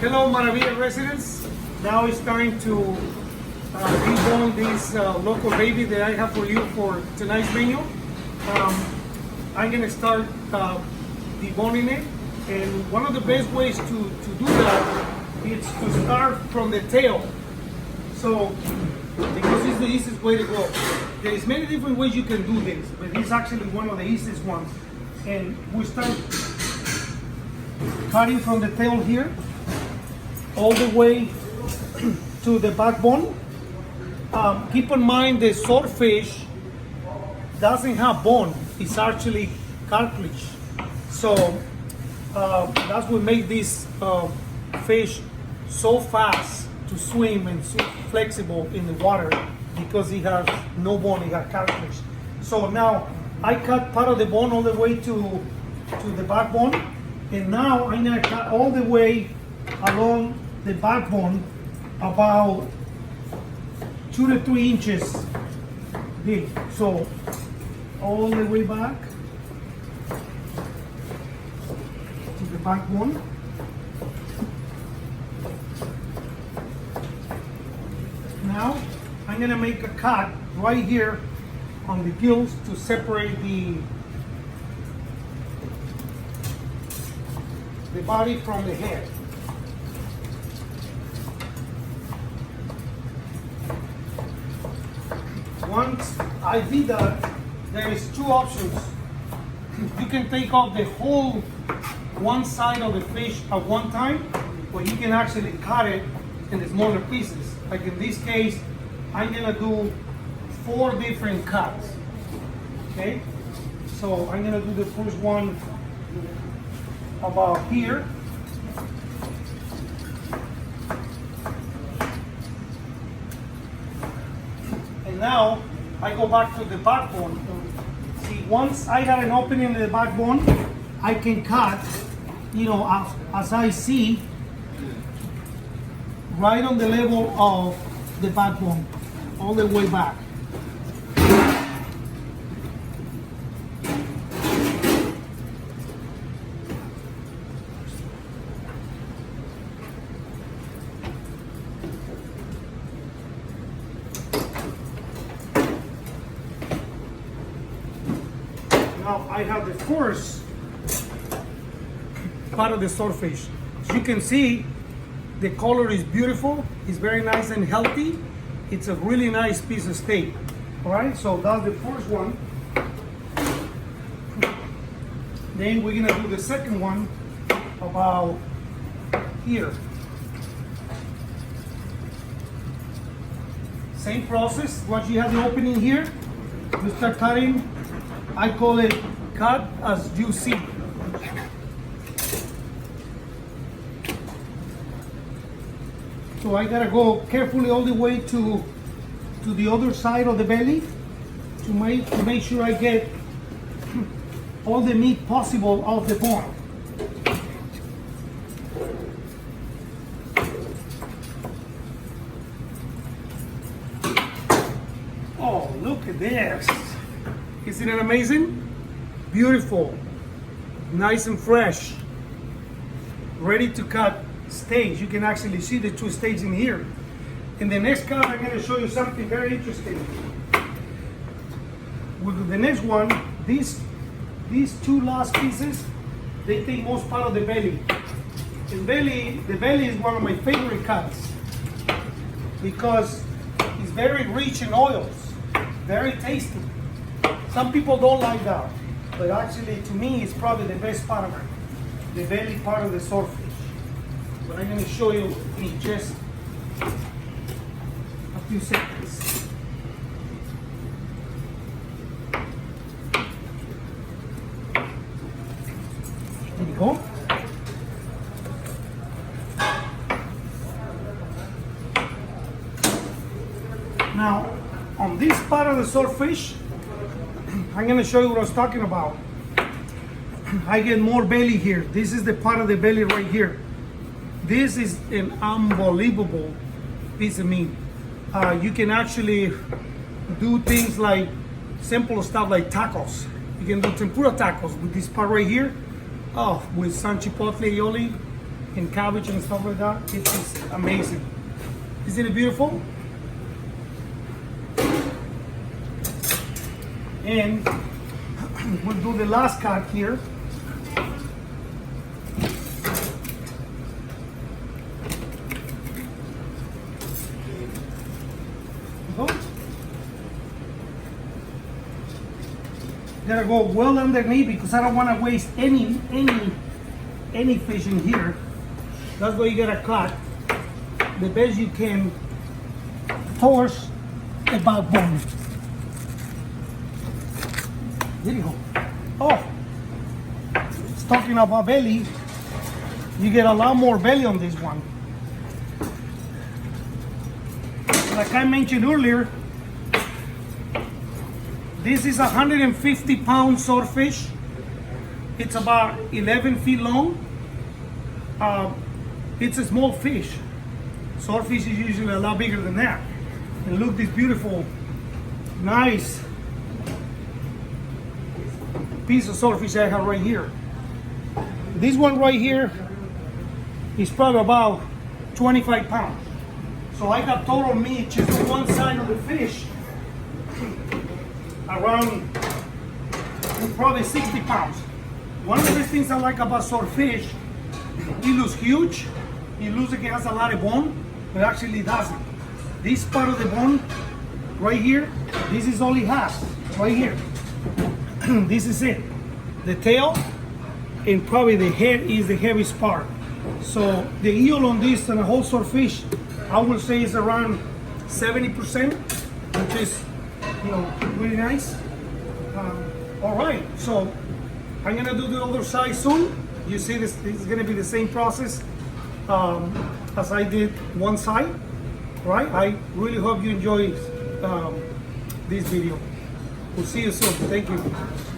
Hello, Maravilla residents. Now it's time to debone this local baby that I have for you for tonight's menu. I'm gonna start deboning it, and one of the best ways to do that is to start from the tail. So, because it's the easiest way to go. There's many different ways you can do this, but it's actually one of the easiest ones. And we start cutting from the tail here, all the way to the backbone. Keep in mind the swordfish doesn't have bone, it's actually cartilage. So that's what makes this fish so fast to swim and so flexible in the water, because it has no bone, it has cartilage. So now I cut part of the bone all the way to the backbone, and now I'm gonna cut all the way along the backbone about 2 to 3 inches deep. So all the way back to the backbone. Now I'm gonna make a cut right here on the gills to separate the body from the head. Once I did that, there is 2 options. You can take off the whole one side of the fish at one time, or you can actually cut it in smaller pieces. Like in this case, I'm gonna do 4 different cuts. Okay, so I'm gonna do the first one about here. And now I go back to the backbone. See, once I got an opening in the backbone, I can cut, you know, as I see, right on the level of the backbone, all the way back. Now I have the first part of the swordfish. As you can see, the color is beautiful. It's very nice and healthy. It's a really nice piece of steak. All right, so that's the first one. Then we're gonna do the second one about here. Same process. Once you have the opening here, you start cutting. I call it cut as you see. So I gotta go carefully all the way to the other side of the belly to make sure I get all the meat possible off the bone. Oh, look at this. Isn't it amazing? Beautiful, nice and fresh, ready to cut steaks. You can actually see the 2 steaks in here. In the next cut, I'm going to show you something very interesting. With the next one, these 2 last pieces, they take most part of the belly. The belly is one of my favorite cuts because it's very rich in oils, very tasty. Some people don't like that, but actually to me it's probably the best part of it, the belly part of the swordfish. But I'm going to show you in just a few seconds. There you go. Now, on this part of the swordfish, I'm going to show you what I was talking about. I get more belly here. This is the part of the belly right here. This is an unbelievable piece of meat. You can actually do things like simple stuff like tacos. You can do tempura tacos with this part right here. Oh, with some chipotle aioli. and cabbage and stuff like that. It is amazing. Isn't it beautiful? And we'll do the last cut here. Gotta go well underneath because I don't want to waste any fish in here. That's why you gotta cut the best you can towards the backbone. There you go. Oh, it's talking about belly. You get a lot more belly on this one. Like I mentioned earlier, this is a 150-pound swordfish. It's about 11 feet long. It's a small fish. Swordfish is usually a lot bigger than that. And look, this beautiful, nice piece of swordfish I have right here. This one right here is probably about 25 pounds. So I got total meat just on one side of the fish around probably 60 pounds. One of the best things I like about swordfish, it looks huge. It looks like it has a lot of bone, but actually it doesn't. This part of the bone right here, this is all it has, right here. This is it. The tail and probably the head is the heaviest part. So the eel on this and the whole swordfish, I would say is around 70%, which is, you know, really nice. All right, so I'm gonna do the other side soon. You see this is gonna be the same process as I did one side, right? I really hope you enjoy this video. We'll see you soon. Thank you.